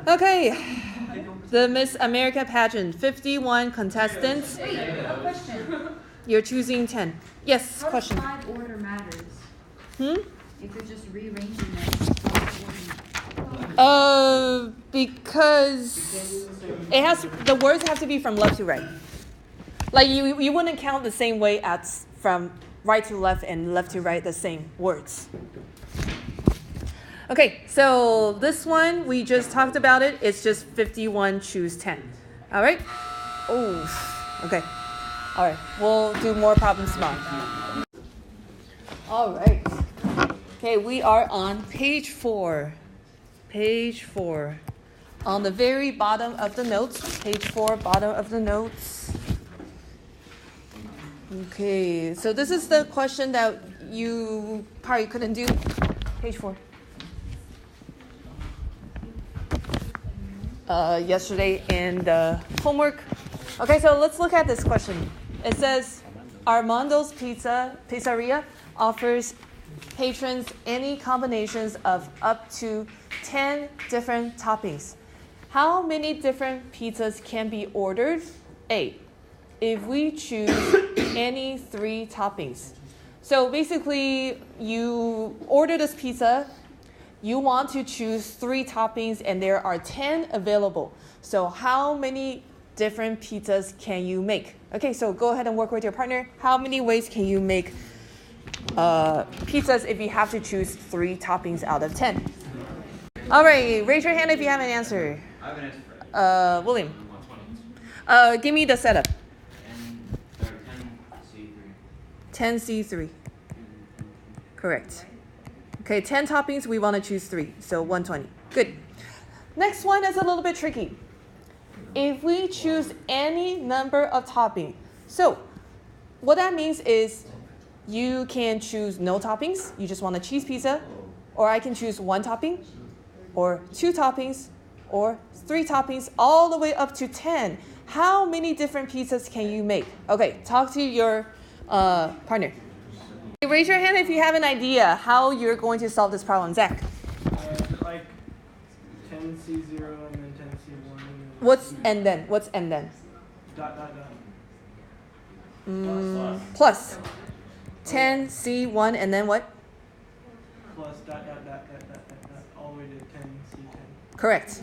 Okay, the Miss America pageant, 51 contestants. Wait, a question. You're choosing 10. Yes, How question. does 5 order matters? Hmm? If you're just rearranging them, Because the words have to be from left to right. Like you wouldn't count the same way as from right to left and left to right the same words. Okay, so this one, we just talked about it. It's just 51 choose 10. All right? Oh, okay. All right, we'll do more problems tomorrow. All right. Okay, we are on page 4. Page 4. On the very bottom of the notes. Page 4, bottom of the notes. Okay, so this is the question that you probably couldn't do. Page 4. Yesterday in the homework. Okay, so let's look at this question. It says, Armando's Pizzeria offers patrons any combinations of up to 10 different toppings. How many different pizzas can be ordered? A, if we choose any 3 toppings. So basically, you order this pizza, you want to choose 3 toppings, and there are 10 available. So how many different pizzas can you make? Okay, so go ahead and work with your partner. How many ways can you make pizzas if you have to choose 3 toppings out of 10? All right, raise your hand if you have an answer. I have an answer for it. William. Give me the setup. 10C3. Correct. Okay, 10 toppings, we want to choose 3, so 120. Good. Next one is a little bit tricky. If we choose any number of toppings, so what that means is you can choose no toppings, you just want a cheese pizza, or I can choose 1 topping, or 2 toppings, or 3 toppings, all the way up to 10. How many different pizzas can you make? Okay, talk to your partner. Raise your hand if you have an idea how you're going to solve this problem. Zach. Like 10C0 and then 10C1. What's and then? What's and then? Dot, dot, dot. Plus. 10C1 and then what? Plus dot, dot, dot, dot, dot, dot, dot, all the way to 10C10. Correct.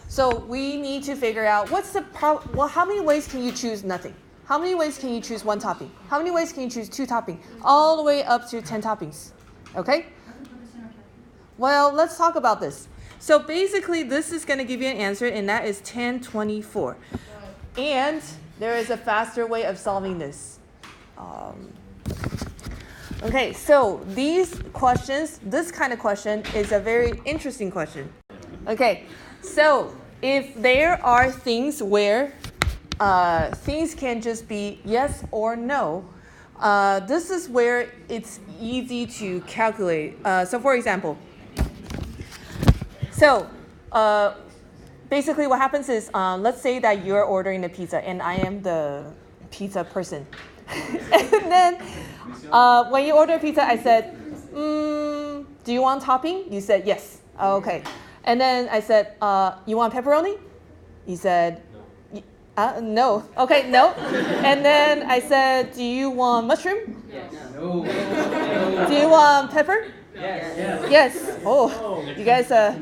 So we need to figure out what's the how many ways can you choose nothing? How many ways can you choose 1 topping? How many ways can you choose 2 toppings? All the way up to 10 toppings. Okay? Well, let's talk about this. So basically, this is going to give you an answer, and that is 1024. And there is a faster way of solving this. Okay, so these questions, this kind of question is a very interesting question. Okay, so if there are things where things can just be yes or no, this is where it's easy to calculate. So for example, basically what happens is, let's say that you're ordering a pizza and I am the pizza person. And then when you order a pizza, I said, do you want topping? You said yes. Okay. And then I said, you want pepperoni? You said, no. Okay, no. And then I said, do you want mushroom? Yes. No. Do you want pepper? Yes. Yes. Oh, you guys are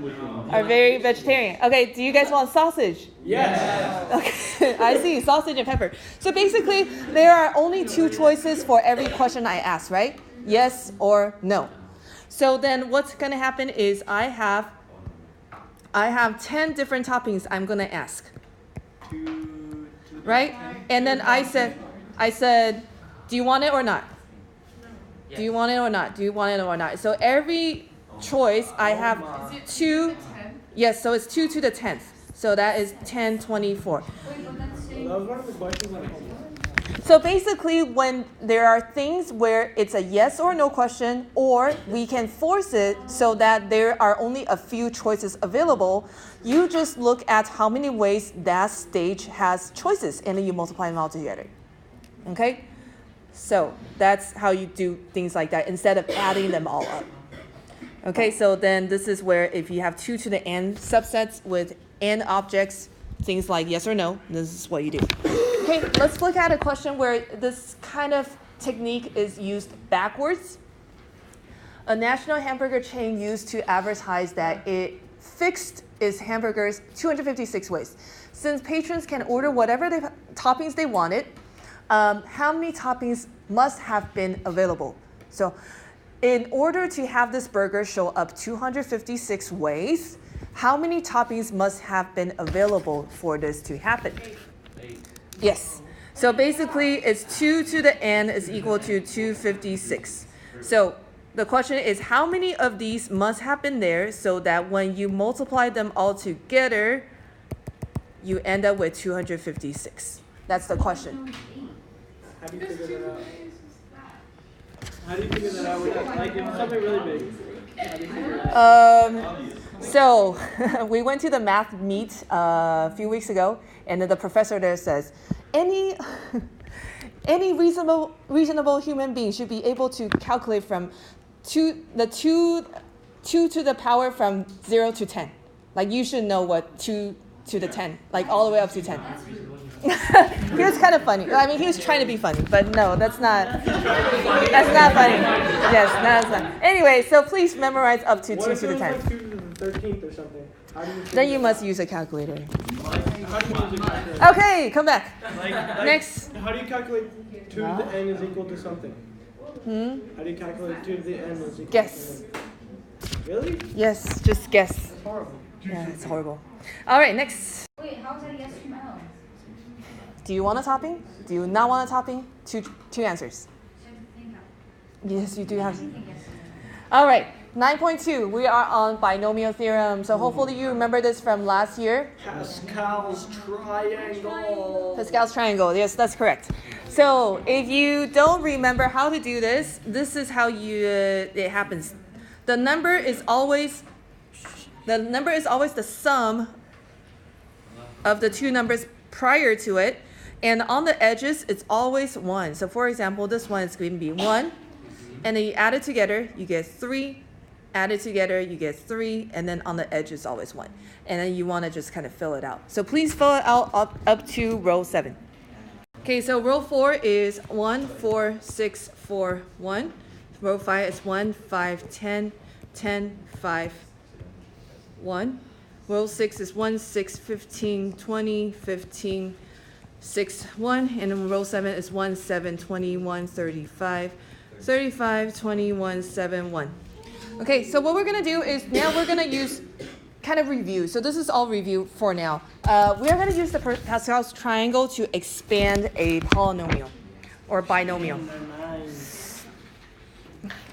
very vegetarian. Okay, do you guys want sausage? Yes. Okay, I see, sausage and pepper. So basically, there are only 2 choices for every question I ask, right? Yes or no. So then what's going to happen is I have 10 different toppings I'm going to ask. Right? And then I said, do you want it or not? Do you want it or not? Do you want it or not? So every choice I have 2. Yes, so it's 2 to the 10th. So that is 1024. So basically, when there are things where it's a yes or no question, or we can force it so that there are only a few choices available, you just look at how many ways that stage has choices, and then you multiply them all together. Okay? So that's how you do things like that instead of adding them all up. Okay, so then this is where if you have 2 to the n subsets with n objects, things like yes or no, this is what you do. Okay, let's look at a question where this kind of technique is used backwards. A national hamburger chain used to advertise that it fixed its hamburgers 256 ways. Since patrons can order whatever toppings they wanted, how many toppings must have been available? So in order to have this burger show up 256 ways, how many toppings must have been available for this to happen? 8. Yes. So basically, it's 2 to the n is equal to 256. So the question is, how many of these must have been there so that when you multiply them all together, you end up with 256? That's the question. How do you figure that out? How do you figure that out? Like, if it's something really big, how do you figure it out? So we went to the math meet a few weeks ago, and then the professor there says, any reasonable human being should be able to calculate from 2 to the power from 0 to 10. Like you should know what 2 to the 10, like all the way up to 10. He was kind of funny. I mean, he was trying to be funny, but no, that's not funny. Yes, no, that's not. Anyway, so please memorize up to 2 to the 10. What if it was like 2 to the 13th or something? How do you Then you must use a calculator. How do you use a calculator? Okay, come back. Like, Next. How do you calculate 2 to the n is equal to something? How do you calculate 2 to the n is equal Guess. to something? Really? Yes, just guess. That's horrible. Yeah, it's horrible. All right, next. Wait, how is that a yes or no? Do you want a topping? Do you not want a topping? Two answers. Yes, you do have. All right, 9.2. We are on binomial theorem. So hopefully you remember this from last year. Pascal's triangle. Pascal's triangle. Yes, that's correct. So if you don't remember how to do this, this is how it happens. The number is always the sum of the two numbers prior to it, and on the edges it's always 1. So for example, this one is going to be 1, and then you add it together, you get 3. Add it together, you get 3, and then on the edge is always 1. And then you want to just kind of fill it out. So please fill it out up to row 7. Okay, so row 4 is 1, 4, 6, 4, 1. Row 5 is 1, 5, 10, 10, 5, 1. Row 6 is 1, 6, 15, 20, 15, 6, 1. And then row 7 is 1, 7, 21, 35, 35, 21, 7, 1. Okay, so what we're going to do is now we're going to use kind of review. So this is all review for now. We are going to use the Pascal's triangle to expand a polynomial or binomial.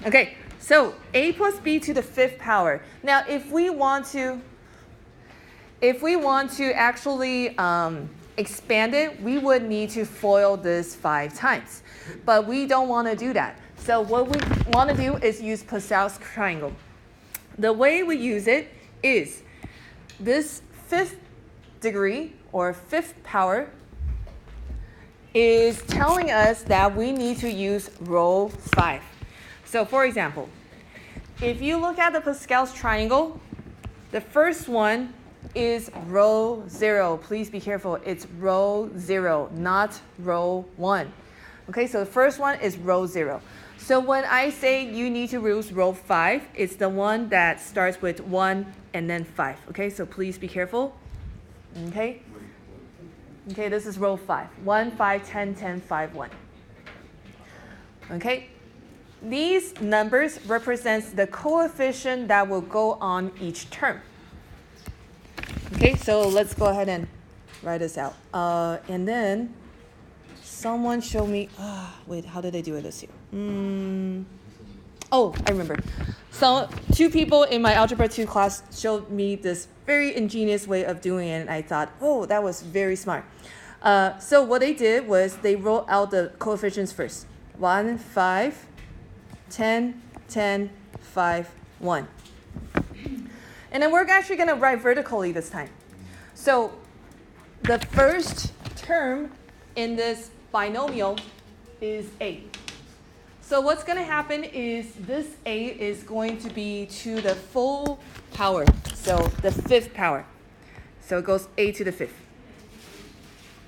Okay, so a plus b to the 5th power. Now, if we want to actually expand it, we would need to FOIL this 5 times. But we don't want to do that. So what we want to do is use Pascal's triangle. The way we use it is this 5th degree or 5th power is telling us that we need to use row 5. So for example, if you look at the Pascal's triangle, the first one is row 0. Please be careful. It's row 0, not row 1. Okay, so the first one is row 0. So when I say you need to use row 5, it's the one that starts with 1 and then 5. Okay, so please be careful. Okay, this is row 5. 1, 5, 10, 10, 5, 1. Okay, these numbers represents the coefficient that will go on each term. Okay, so let's go ahead and write this out. And then someone show me, wait, how did they do it this year? Oh, I remember. So 2 people in my Algebra 2 class showed me this very ingenious way of doing it, and I thought, oh, that was very smart. So what they did was they wrote out the coefficients first. 1, 5, 10, 10, 5, 1. And then we're actually going to write vertically this time. So the first term in this binomial is a. So what's going to happen is this a is going to be to the full power, so the fifth power. So it goes a to the fifth.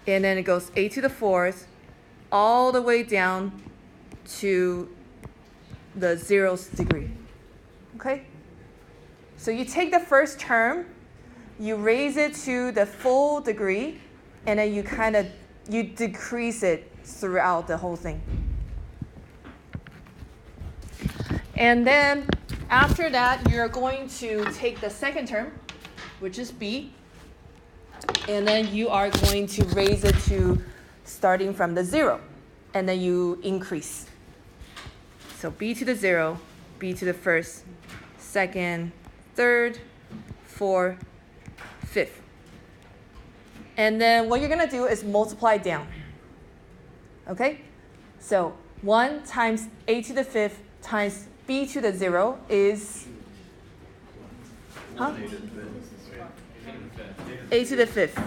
And then it goes a to the fourth, all the way down to the 0th degree. Okay? So you take the first term, you raise it to the full degree, and then you decrease it throughout the whole thing. And then after that, you're going to take the second term, which is b, and then you are going to raise it to starting from the 0, and then you increase. So b to the 0, b to the first, second, third, fourth, fifth. And then what you're going to do is multiply down. Okay? So 1 times a to the fifth times b to the 0 is a to the fifth.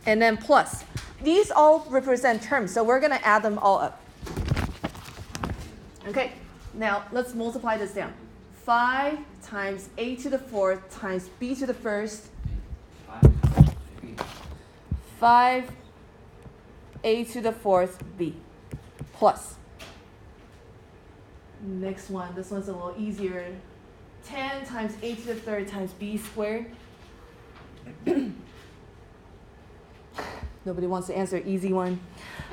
And then plus. These all represent terms, so we're going to add them all up. Okay, now let's multiply this down. 5 times a to the fourth times b to the first. 5 a to the fourth b plus. Next one, this one's a little easier. 10 times a to the third times b squared. Nobody wants to answer easy one.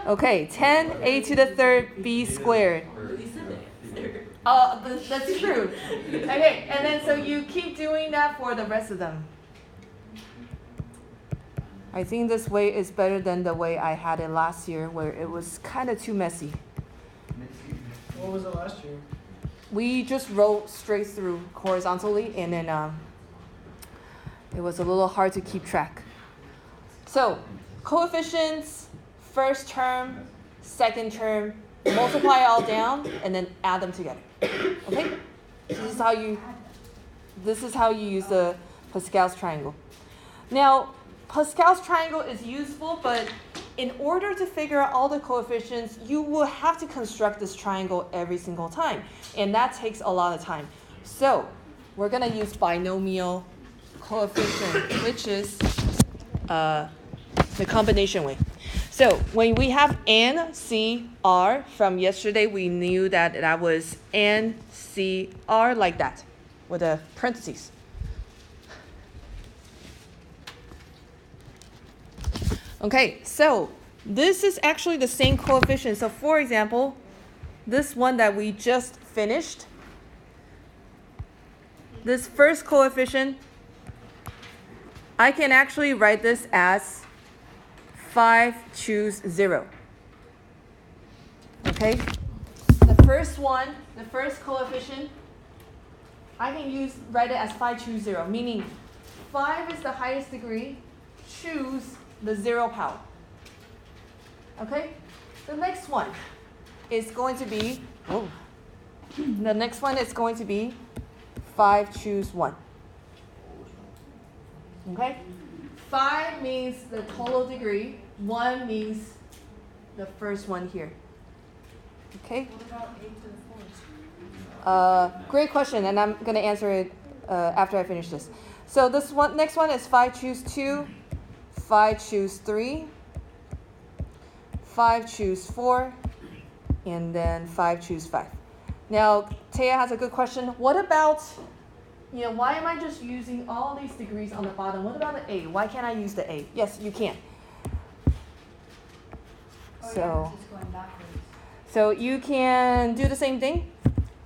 Okay, 10 a to the third b squared. Oh, that's true. Okay, and then so you keep doing that for the rest of them. I think this way is better than the way I had it last year, where it was kind of too messy. What was it last year? We just wrote straight through horizontally, and then it was a little hard to keep track. So, coefficients, first term, second term, multiply all down, and then add them together. Okay? This is how you use the Pascal's triangle. Now, Pascal's triangle is useful, but in order to figure out all the coefficients, you will have to construct this triangle every single time, and that takes a lot of time. So, we're going to use binomial coefficient, which is the combination way. So when we have NCR from yesterday, we knew that that was NCR like that with the parentheses. Okay, so this is actually the same coefficient. So for example, this one that we just finished, this first coefficient, I can actually write this as 5 choose 0. Okay? The first one, the first coefficient, I can write it as 5 choose 0, meaning 5 is the highest degree, choose the 0 power. Okay? The next one is going to be, the next one is going to be 5 choose 1. Okay? 5 means the total degree. 1 means the first one here. Okay? What about 8 to the 4th? Great question, and I'm going to answer it after I finish this. So this one, next one is 5 choose 2, 5 choose 3, 5 choose 4, and then 5 choose 5. Now, Taya has a good question. What about, why am I just using all these degrees on the bottom? What about the A? Why can't I use the A? Yes, you can. So you can do the same thing.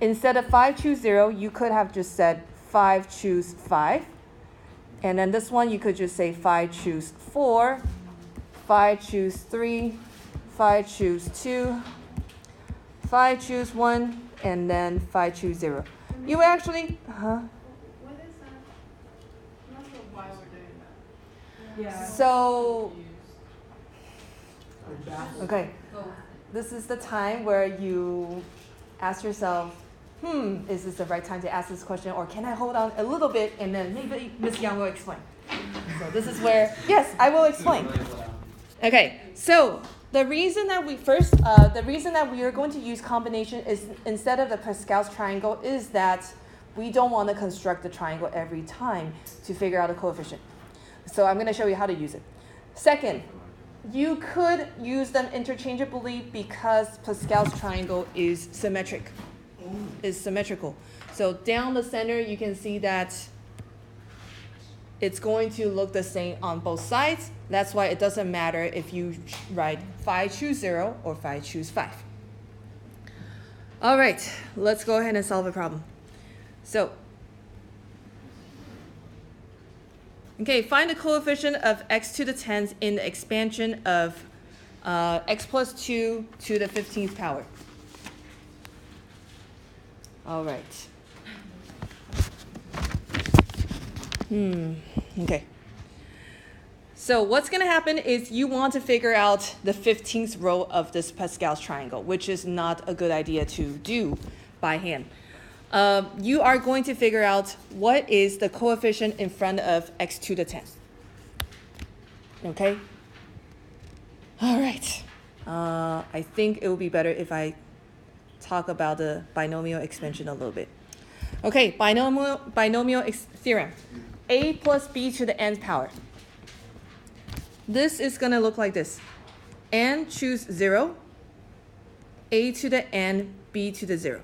Instead of 5 choose 0, you could have just said 5 choose 5. And then this one, you could just say 5 choose 4, 5 choose 3, 5 choose 2, 5 choose 1, and then 5 choose 0. You actually, What is that? I'm not sure why we're doing that. Yeah. So, okay. This is the time where you ask yourself, is this the right time to ask this question, or can I hold on a little bit and then maybe Ms. Young will explain. So this is where, yes, I will explain. Okay, so the reason that we are going to use combination is instead of the Pascal's triangle is that we don't want to construct the triangle every time to figure out a coefficient. So I'm going to show you how to use it. Second, you could use them interchangeably because Pascal's triangle is symmetrical. So down the center, you can see that it's going to look the same on both sides. That's why it doesn't matter if you write phi choose 0 or phi choose 5. All right, let's go ahead and solve a problem. So, okay, find the coefficient of x to the 10th in the expansion of x plus 2 to the 15th power. All right. Okay. So what's going to happen is you want to figure out the 15th row of this Pascal's triangle, which is not a good idea to do by hand. You are going to figure out what is the coefficient in front of x to the 10th. Okay? All right. I think it would be better if I talk about the binomial expansion a little bit. Okay, binomial theorem. A plus b to the nth power. This is going to look like this. N choose 0, a to the n, b to the 0.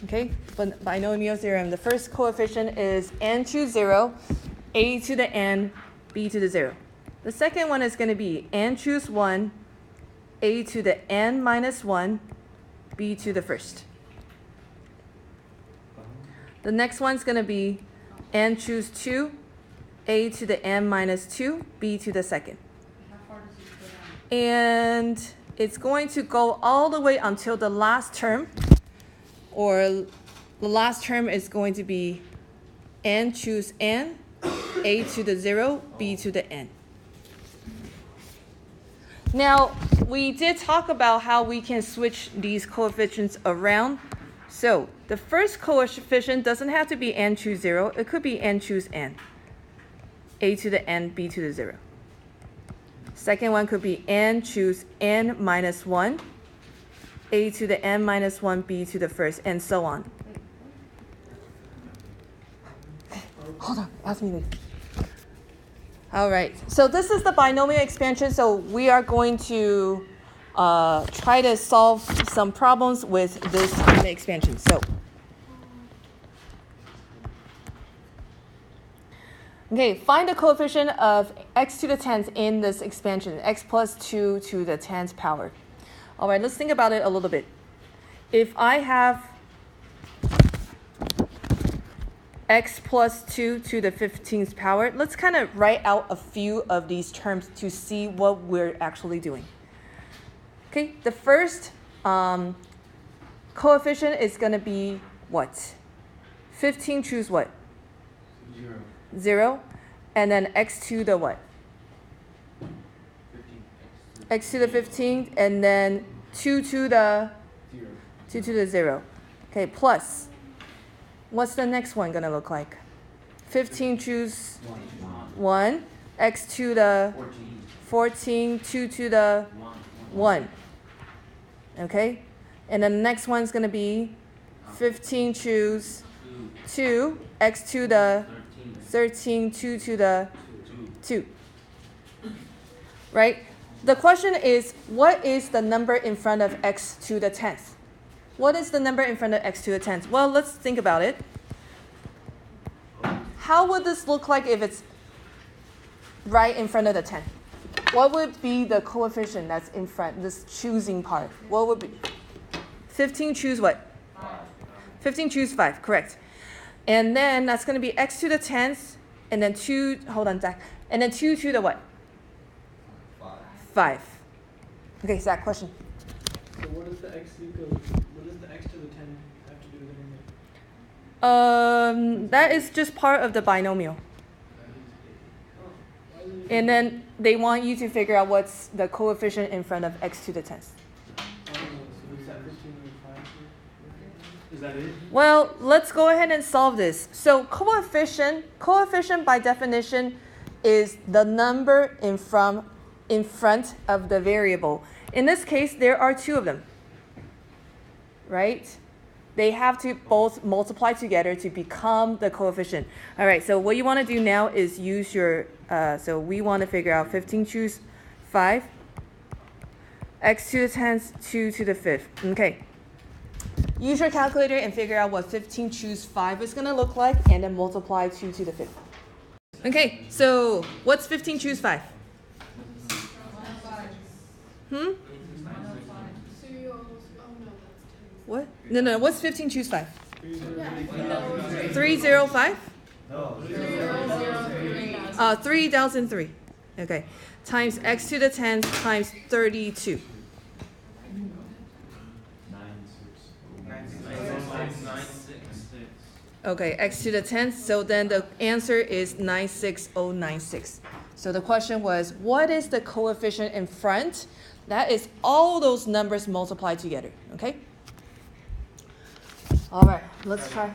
Okay, but binomial theorem, the first coefficient is n choose 0, a to the n, b to the 0. The second one is going to be n choose 1, a to the n minus 1, b to the first. The next one's going to be n choose 2, a to the n minus 2, b to the second. And it's going to go all the way until the last term, or the last term is going to be n choose n, a to the 0, b to the n. Now, we did talk about how we can switch these coefficients around. So, the first coefficient doesn't have to be n choose 0. It could be n choose n. A to the n, b to the 0. Second one could be n choose n minus 1. A to the n minus 1, b to the first, and so on. Hold on, ask me later. All right, so this is the binomial expansion. So we are going to try to solve some problems with this expansion. So, okay, find the coefficient of x to the 10th in this expansion, x plus 2 to the 10th power. All right, let's think about it a little bit. If I have x plus 2 to the 15th power, let's kind of write out a few of these terms to see what we're actually doing. Okay, the first coefficient is going to be what? 15 choose what? 0. 0. And then x to the what? 15. X to the 15th, and then 2 to the 0. 2 to the 0. Okay, plus. What's the next one going to look like? 15 choose 1. X to the 14. 2 to the 1. Okay? And then the next one's going to be 15 choose 2. X to the 13. 2 to the 2. Right? The question is, what is the number in front of x to the 10th? What is the number in front of x to the 10th? Well, let's think about it. How would this look like if it's right in front of the 10th? What would be the coefficient that's in front, this choosing part? What would be? 15 choose what? 5. 15 choose 5, correct. And then that's going to be x to the 10th, and then 2, hold on, Zach. And then 2 to the what? 5. Okay, Zach, question. So what does the x equal? What does the x to the 10 have to do with anything? That is just part of the binomial. And then they want you to figure out what's the coefficient in front of x to the 10th. I don't know. So is that 15 and 5? Is that it? Well, let's go ahead and solve this. So coefficient by definition is the number in front of the variable. In this case, there are two of them, right? They have to both multiply together to become the coefficient. All right, so what you want to do now is use your, so we want to figure out 15 choose 5, x to the 10th, 2 to the 5th. Okay. Use your calculator and figure out what 15 choose 5 is going to look like, and then multiply 2 to the 5th. Okay, so what's 15 choose 5? What? No. What's 15 choose 5? 305? No. 3003. Okay. Times x to the 10th times 32. Okay, x to the 10th. So then the answer is 96096. So the question was, what is the coefficient in front? That is all those numbers multiplied together. Okay? All right, let's try.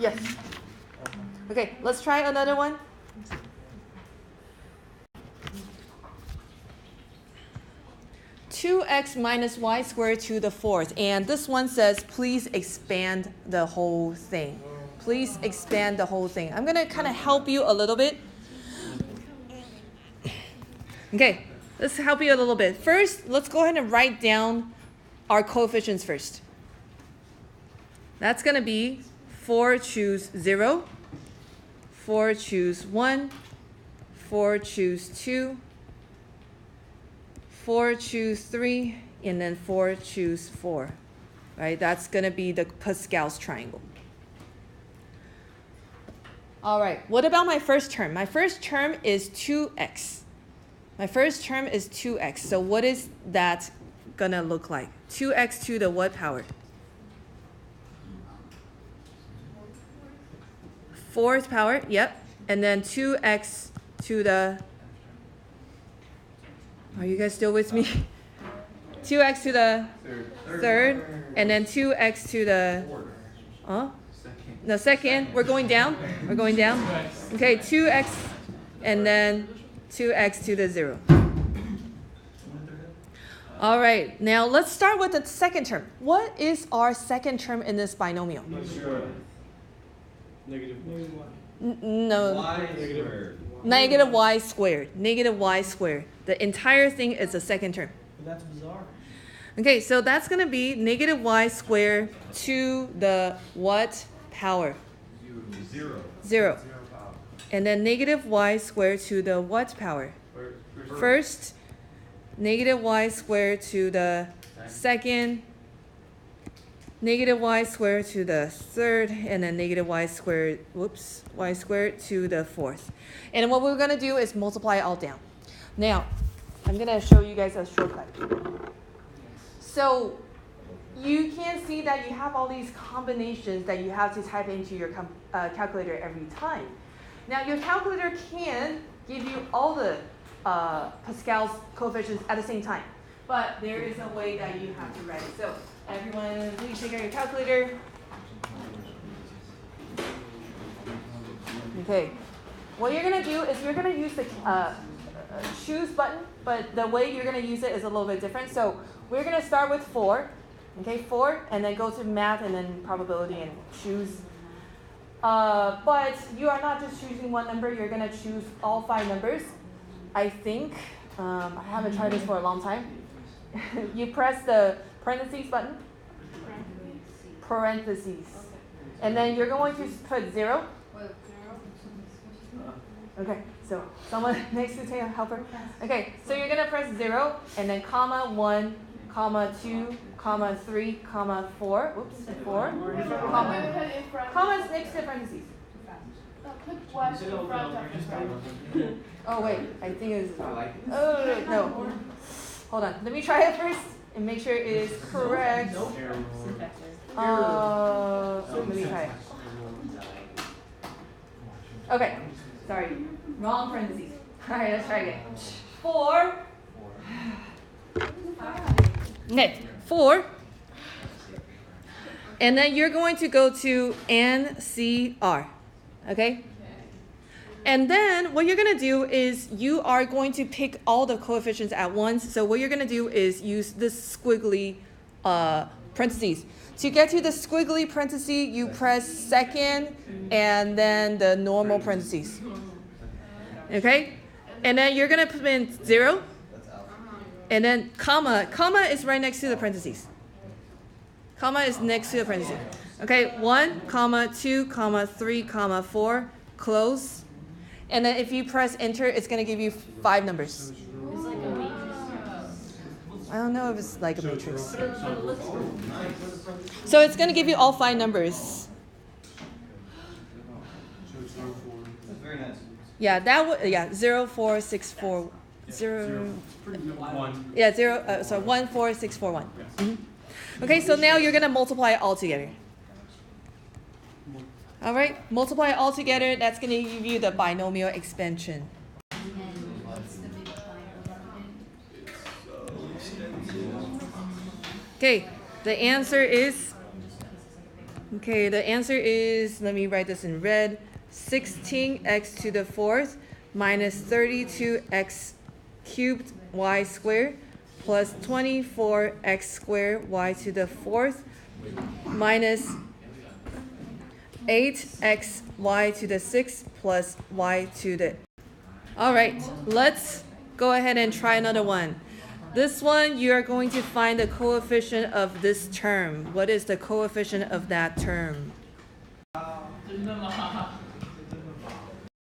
Yes. Okay, let's try another one. Two x minus y squared to the 4th. And this one says, please expand the whole thing. Please expand the whole thing. I'm going to kind of help you a little bit. Okay, let's help you a little bit. First, let's go ahead and write down our coefficients first. That's going to be 4 choose 0, 4 choose 1, 4 choose 2, 4 choose 3, and then 4 choose 4. Right? That's going to be the Pascal's triangle. All right, what about my first term? My first term is 2x. My first term is 2x. So what is that going to look like? 2x to the what power? 4th power, yep. And then 2x to the, are you guys still with me? 2x to the third, and then 2x to the, no, second. We're going down. We're going down. Okay, 2x, and then 2x to the 0. All right, now let's start with the second term. What is our second term in this binomial? Negative No. Y squared. Negative y squared. Negative y squared. The entire thing is a second term. But that's bizarre. Okay, so that's going to be negative y squared to the what power? 0. And then negative y squared to the what power? First, negative y squared to the second, negative y squared to the third, and then negative y squared, y squared to the 4th. And what we're going to do is multiply it all down. Now, I'm going to show you guys a shortcut. So you can see that you have all these combinations that you have to type into your calculator every time. Now, your calculator can give you all the Pascal's coefficients at the same time. But there is a way that you have to write it. So everyone, please take out your calculator. Okay. What you're going to do is you're going to use the choose button, but the way you're going to use it is a little bit different. So we're going to start with 4. Okay, 4, and then go to math and then probability and choose. But you are not just choosing one number. You're going to choose all 5 numbers. I think. I haven't tried this for a long time. You press the parentheses button. Parentheses. And then you're going to put 0. Okay, so someone next to take a helper. Okay, so you're going to press 0 and then comma 1, comma 2, comma 3, comma 4. Oops, 4. Commas next to parentheses. Oh wait, I think it is wrong. Oh no. Hold on. Let me try it first and make sure it is correct. Let me try it. Okay. Sorry. Wrong parentheses. Alright, let's try again. 4. Okay, 4. And then you're going to go to NCR. Okay? And then what you're going to do is you are going to pick all the coefficients at once. So what you're going to do is use this squiggly parentheses. To get to the squiggly parentheses, you press second and then the normal parentheses. Okay? And then you're going to put in 0. And then comma. Comma is right next to the parentheses. Comma is next to the parentheses. Okay? 1, comma, 2, comma, 3, comma, 4. Close. And then if you press enter, it's going to give you 5 numbers. I don't know if it's like a matrix. So it's going to give you all 5 numbers. Yeah, that would 0, 4, 6, 4, 0. Yeah, 0. So 1, 4, 6, 4, 1. Mm-hmm. Okay, so now you're going to multiply it all together. All right, multiply it all together. That's going to give you the binomial expansion. Okay, the answer is, let me write this in red, 16x to the 4th minus 32x cubed y squared plus 24x squared y to the 4th minus 8x y to the 6th plus y to the... All right, let's go ahead and try another one. This one, you are going to find the coefficient of this term. What is the coefficient of that term?